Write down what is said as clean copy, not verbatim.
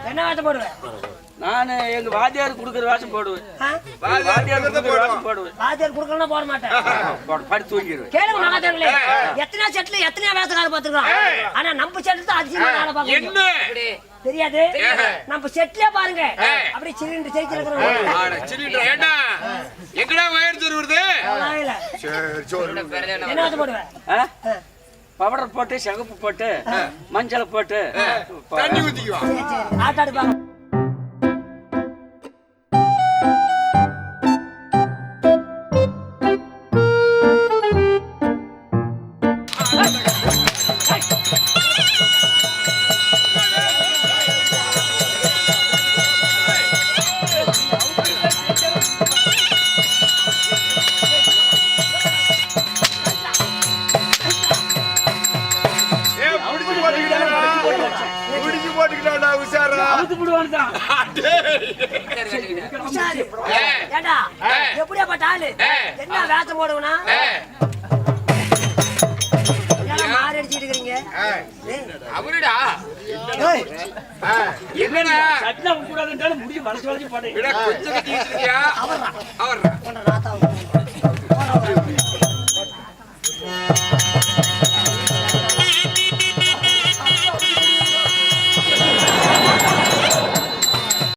என்ன வேஷம் போடுவேன் நான் எங்க வாத்தியார் குடுக்கற வேஷம் போடுவேன். வாத்தியார் குடுக்கற வேஷம் போடுவேன். வாத்தியார் குடுக்கறனா போட மாட்டேன். படி தூங்கிடுவேன். கேளுங்க மகாதேவர்களே, எத்தனை செட்ல எத்தனை வேஷக்கார பாத்துறோம். ஆனா நம்ம செட்ல தான் அதிகமா ஆள பாக்குறோம். என்ன தெரியாது? நம்ம செட்ல பாருங்க. அப்படியே சிலிண்டர் சைக்கிள் இருக்கறோம். ஆட சிலிண்டர் ஏண்டா எங்கடா வயர் தூர் வருது? சரி சோறு. என்ன வேஷம் போடுவேன்? பவுடர் போட்டு சிகப்பு போட்டு மஞ்சள் போட்டு தண்ணி ஊத்திக்குவா. ஆட்டாடு பாங்க. எப்படியா பட்டாலு என்ன வேஷம் போடுவனா மாறி அடிச்சுட்டு இருக்கீங்க அவருடா என்னடா சட்டம் கூடாதுன்றாலும் முடிஞ்சு வளைச்சு வளைச்சு பாடு கொஞ்சம் கட்டி வச்சிருக்கியா அவர்ரா